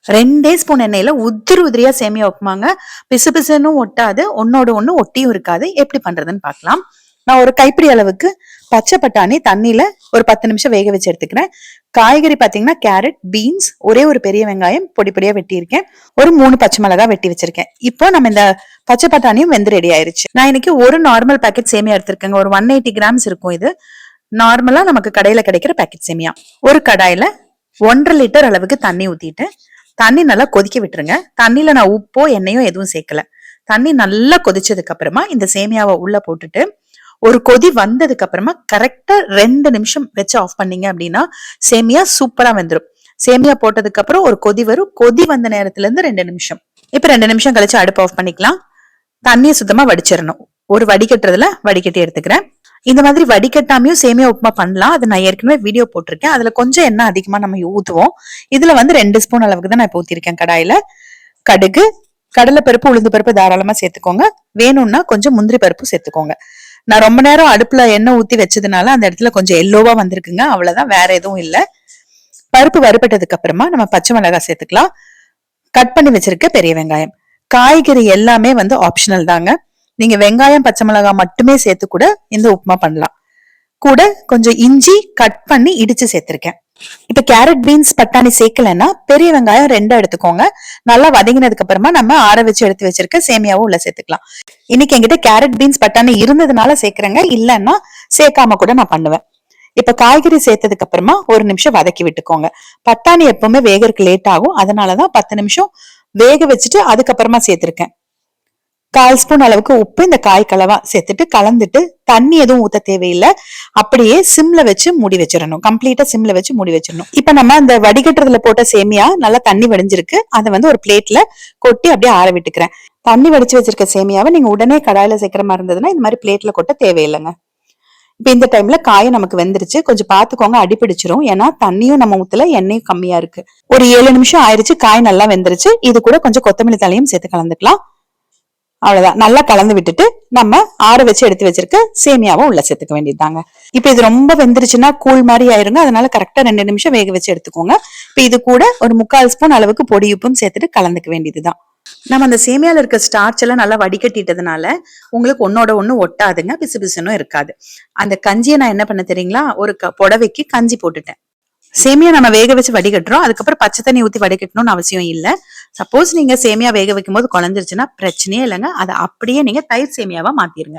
2 spoon எண்ணெயில உதிரியா சேமியா உப்புமாங்க. பிசு பிசுன்னு ஒட்டாது, ஒன்னோட ஒண்ணு ஒட்டியும் இருக்காது. எப்படி பண்றதுன்னு பார்க்கலாம். நான் ஒரு கைப்பிடி அளவுக்கு பச்சை பட்டாணி தண்ணியில ஒரு 10 நிமிஷம் வேக வச்சு எடுத்துக்கிறேன். காய்கறி பாத்தீங்கன்னா கேரட், பீன்ஸ், ஒரே ஒரு பெரிய வெங்காயம் பொடி பொடியா வெட்டியிருக்கேன். ஒரு 3 பச்சை மிளகாய் வெட்டி வச்சிருக்கேன். இப்போ நம்ம இந்த பச்சை பட்டாணியும் வெந்து ரெடி ஆயிருச்சு. நான் இன்னைக்கு ஒரு நார்மல் பேக்கெட் சேமியா எடுத்திருக்கேங்க. ஒரு 180 கிராம்ஸ் இருக்கும். இது நார்மலா நமக்கு கடையில கிடைக்கிற பேக்கெட் சேமியா. ஒரு கடாயில 1.5 லிட்டர் அளவுக்கு தண்ணி ஊத்திட்டு தண்ணி நல்லா கொதிக்க விட்டுருங்க. தண்ணியில நான் உப்போ எண்ணெயோ எதுவும் சேர்க்கல. தண்ணி நல்லா கொதிச்சதுக்கு அப்புறமா இந்த சேமியாவை உள்ள போட்டுட்டு ஒரு கொதி வந்ததுக்கு அப்புறமா கரெக்டா 2 நிமிஷம் வச்சு ஆஃப் பண்ணீங்க அப்படின்னா சேமியா சூப்பரா வெந்துடும். சேமியா போட்டதுக்கு அப்புறம் ஒரு கொதி வரும். கொதி வந்த நேரத்துல இருந்து 2 நிமிஷம். இப்ப 2 நிமிஷம் கழிச்சு அடுப்பு ஆஃப் பண்ணிக்கலாம். தண்ணியை சுத்தமா வடிச்சிடணும். ஒரு வடிகட்டுறதுல வடிகட்டி எடுத்துக்கிறேன். இந்த மாதிரி வடிகட்டாமையும் சேமியா உப்புமா பண்ணலாம். அது நான் ஏற்கனவே வீடியோ போட்டிருக்கேன். அதுல கொஞ்சம் எண்ணெய் அதிகமா நம்ம ஊத்துவோம். இதுல 2 ஸ்பூன் அளவுக்கு தான் நான் இப்ப ஊத்திருக்கேன். கடாயில கடுகு, கடலை பருப்பு, உளுந்து பருப்பு தாராளமா சேர்த்துக்கோங்க. வேணும்னா கொஞ்சம் முந்திரி பருப்பு சேர்த்துக்கோங்க. நான் ரொம்ப நேரம் அடுப்புல எண்ணெய் ஊத்தி வச்சதுனால அந்த இடத்துல கொஞ்சம் எல்லோவா வந்திருக்குங்க. அவ்வளவுதான், வேற எதுவும் இல்ல. பருப்பு வறுபட்டதுக்கு அப்புறமா நம்ம பச்சை மிளகாய் சேர்த்துக்கலாம். கட் பண்ணி வச்சிருக்க பெரிய வெங்காயம். காய்கறி எல்லாமே ஆப்ஷனல் தாங்க. நீங்க வெங்காயம் பச்சை மிளகாய் மட்டுமே சேர்த்து கூட இந்த உப்புமா பண்ணலாம். கூட கொஞ்சம் இஞ்சி கட் பண்ணி இடிச்சு சேர்த்திருக்கேன். இப்ப கேரட், பீன்ஸ், பட்டாணி சேர்க்கலன்னா பெரிய வெங்காயம் 2 எடுத்துக்கோங்க. நல்லா வதங்கினதுக்கு அப்புறமா நம்ம ஆற வச்சு எடுத்து வச்சிருக்க சேமியாவும் உள்ள சேர்த்துக்கலாம். இன்னைக்கு என்கிட்ட கேரட், பீன்ஸ், பட்டாணி இருந்ததுனால சேர்க்கிறேங்க. இல்லைன்னா சேர்க்காம கூட நான் பண்ணுவேன். இப்ப காய்கறி சேர்த்ததுக்கு அப்புறமா 1 நிமிஷம் வதக்கி விட்டுக்கோங்க. பட்டாணி எப்பவுமே வேகறதுக்கு லேட் ஆகும். அதனாலதான் 10 நிமிஷம் வேக வச்சுட்டு அதுக்கப்புறமா சேர்த்திருக்கேன். 1/4 ஸ்பூன் அளவுக்கு உப்பு இந்த காய் கலவா சேர்த்துட்டு கலந்துட்டு தண்ணி எதுவும் ஊத்த தேவையில்லை. அப்படியே சிம்ல வச்சு மூடி வச்சிடணும். கம்ப்ளீட்டா சிம்ல வச்சு மூடி வச்சிடணும். இப்ப நம்ம அந்த வடிகட்டுறதுல போட்ட சேமியா நல்லா தண்ணி வடிஞ்சிருக்கு. அதை ஒரு பிளேட்ல கொட்டி அப்படியே ஆற விட்டுக்கிறேன். தண்ணி வடிச்சு வச்சிருக்க சேமியாவை நீங்க உடனே கடாயில சேர்க்கிற மாதிரி இருந்ததுன்னா இந்த மாதிரி பிளேட்ல கொட்ட தேவையில்லைங்க. இப்ப இந்த டைம்ல காயும் நமக்கு வெந்துருச்சு. கொஞ்சம் பாத்துக்கோங்க, அடிப்பிடிச்சிரும். ஏன்னா தண்ணியும் நம்ம ஊத்துல, எண்ணெயும் கம்மியா இருக்கு. ஒரு 7 நிமிஷம் ஆயிடுச்சு. காய் நல்லா வெந்துருச்சு. இது கூட கொஞ்சம் கொத்தமல்லி தலையும் சேர்த்து கலந்துக்கலாம். அவ்வளவுதான். நல்லா கலந்து விட்டுட்டு நம்ம ஆற வச்சு எடுத்து வச்சிருக்க சேமியாவை உள்ள சேர்த்துக்க வேண்டியதுதாங்க. இப்ப இது ரொம்ப வெந்துருச்சுன்னா கூழ் மாதிரி ஆயிருங்க. அதனால கரெக்டா 2 நிமிஷம் வேக வச்சு எடுத்துக்கோங்க. இப்ப இது கூட ஒரு 3/4 ஸ்பூன் அளவுக்கு பொடி உப்பும் சேர்த்துட்டு கலந்துக்க வேண்டியதுதான். நம்ம அந்த சேமியால இருக்க ஸ்டார்ச் எல்லாம் நல்லா வடிகட்டிட்டதுனால உங்களுக்கு ஒன்னோட ஒண்ணு ஒட்டாதுங்க, பிசு பிசுன்னும் இருக்காது. அந்த கஞ்சியை நான் என்ன பண்ண தெரியுங்களா, ஒரு புடவைக்கு கஞ்சி போட்டுட்டேன். சேமியா நம்ம வேக வச்சு வடிகட்டுறோம். அதுக்கப்புறம் பச்சை தண்ணி ஊத்தி வடிகட்டணும்னு அவசியம் இல்லை. சப்போஸ் நீங்க சேமியா வேக வைக்கும் போது குழஞ்சிருச்சுன்னா பிரச்சனையே இல்லைங்க. அதை அப்படியே நீங்க தயிர் சேமியாவா மாத்திருங்க.